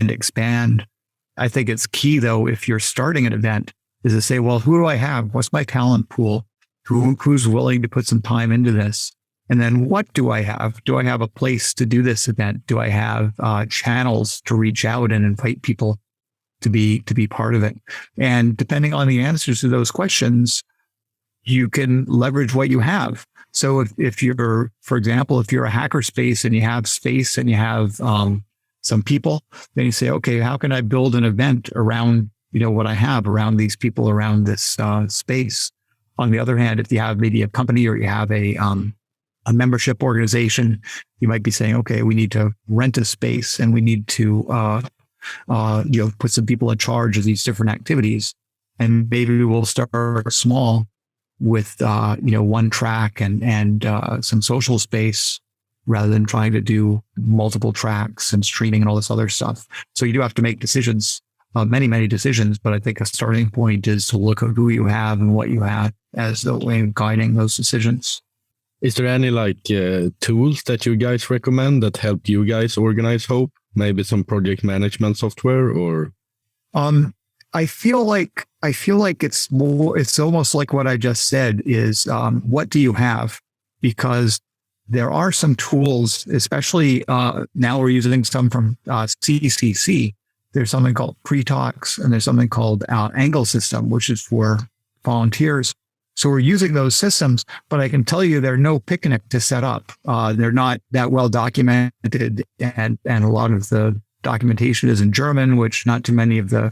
expand. I think it's key, though, if you're starting an event, is to say, well, who do I have? What's my talent pool? Who's willing to put some time into this? And then what do I have? Do I have a place to do this event? Do I have channels to reach out and invite people to be part of it? And depending on the answers to those questions, you can leverage what you have. So if you're, for example, if you're a hackerspace and you have space and you have some people. Then you say, okay, how can I build an event around, what I have around these people, around this space? On the other hand, if you have maybe a company or you have a membership organization, you might be saying, okay, we need to rent a space and we need to, put some people in charge of these different activities. And maybe we'll start small with, one track and some social space rather than trying to do multiple tracks and streaming and all this other stuff. So you do have to make decisions, many decisions. But I think a starting point is to look at who you have and what you have as the way of guiding those decisions. Is there any tools that you guys recommend that help you guys organize Hope? Maybe some project management software or? I feel like it's almost like what I just said is, what do you have? Because there are some tools, especially, now we're using some from, CCC. There's something called Pre-Talks and there's something called, Angle System, which is for volunteers. So we're using those systems, but I can tell you they're no picnic to set up. They're not that well documented and a lot of the documentation is in German, which not too many of the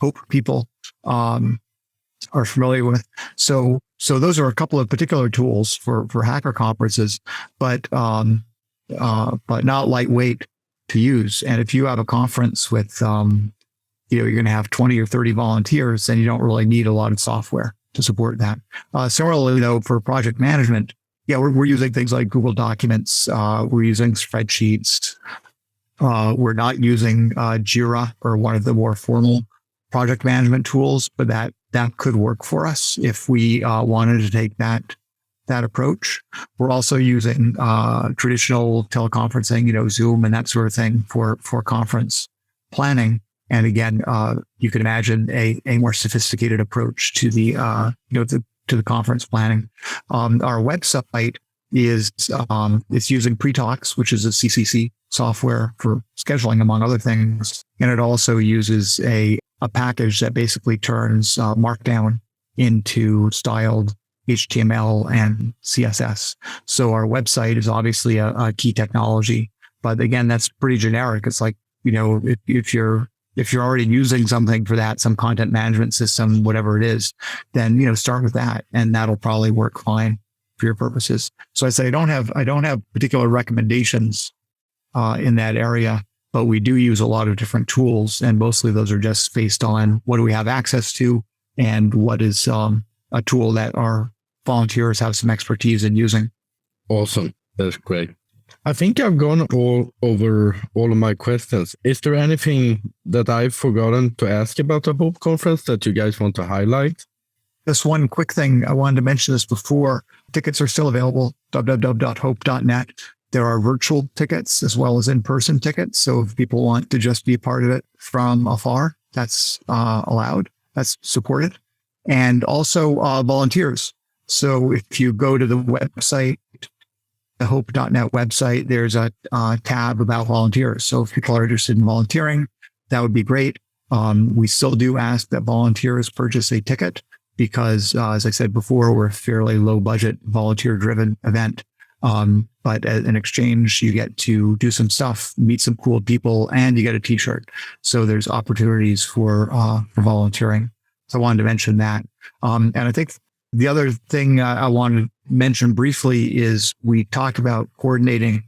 Hope people, are familiar with. So those are a couple of particular tools for hacker conferences, but not lightweight to use. And if you have a conference with, you're going to have 20 or 30 volunteers, then you don't really need a lot of software to support that. Similarly, though, for project management, we're using things like Google Documents. We're using spreadsheets. We're not using Jira or one of the more formal project management tools, but that could work for us if we wanted to take that approach. We're also using traditional teleconferencing, Zoom and that sort of thing for conference planning. And again, you can imagine a more sophisticated approach to the to the conference planning. Our website is it's using Pre-Talks, which is a CCC software for scheduling, among other things, and it also uses a package that basically turns Markdown into styled HTML and CSS. So our website is obviously a key technology, but again, that's pretty generic. It's like, if you're already using something for that, some content management system, whatever it is, then, start with that and that'll probably work fine for your purposes. So I say I don't have particular recommendations in that area, but we do use a lot of different tools, and mostly those are just based on what do we have access to and what is a tool that our volunteers have some expertise in using. Awesome. That's great. I think I've gone over all of my questions. Is there anything that I've forgotten to ask about the Hope Conference that you guys want to highlight? Just one quick thing. I wanted to mention this before. Tickets are still available, www.hope.net. There are virtual tickets as well as in-person tickets. So if people want to just be a part of it from afar, that's allowed. That's supported. And also volunteers. So if you go to the website, the hope.net website, there's a tab about volunteers. So if people are interested in volunteering, that would be great. We still do ask that volunteers purchase a ticket because, as I said before, we're a fairly low budget volunteer-driven event. But in exchange, you get to do some stuff, meet some cool people, and you get a t-shirt. So there's opportunities for volunteering. So I wanted to mention that. And I think the other thing I wanted to mention briefly is we talked about coordinating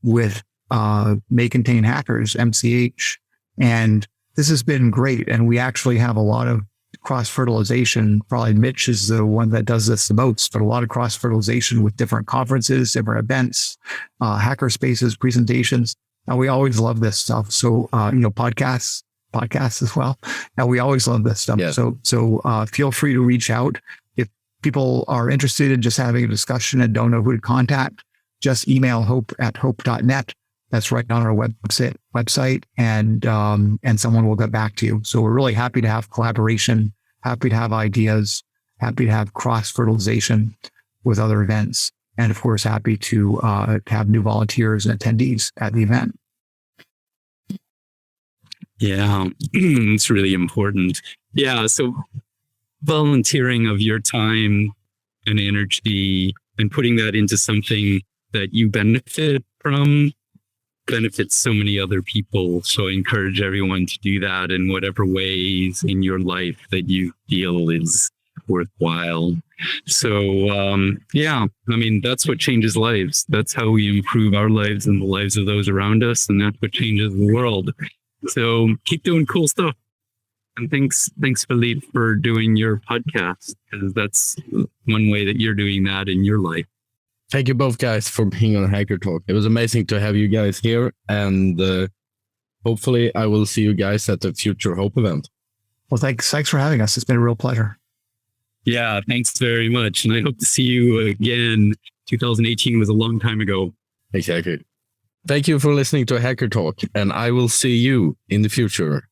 with May Contain Hackers, MCH, and this has been great. And we actually have a lot of cross-fertilization. Probably Mitch is the one that does this the most, but a lot of cross-fertilization with different conferences, different events, Hackerspaces, presentations. And we always love this stuff. So, podcasts as well. And we always love this stuff. Yeah. So feel free to reach out. If people are interested in just having a discussion and don't know who to contact, just email hope@hope.net. That's right on our website, and someone will get back to you. So we're really happy to have collaboration, happy to have ideas, happy to have cross-fertilization with other events, and of course, happy to have new volunteers and attendees at the event. Yeah, it's really important. Yeah, so volunteering of your time and energy and putting that into something that you benefit from benefits so many other people. So I encourage everyone to do that in whatever ways in your life that you feel is worthwhile. So, that's what changes lives. That's how we improve our lives and the lives of those around us. And that's what changes the world. So keep doing cool stuff. And thanks, Philippe, for doing your podcast, because that's one way that you're doing that in your life. Thank you both guys for being on Hacker Talk. It was amazing to have you guys here, and hopefully I will see you guys at the Future Hope event. Well, thanks for having us. It's been a real pleasure. Yeah, thanks very much. And I hope to see you again. 2018 was a long time ago. Exactly. Thank you for listening to Hacker Talk, and I will see you in the future.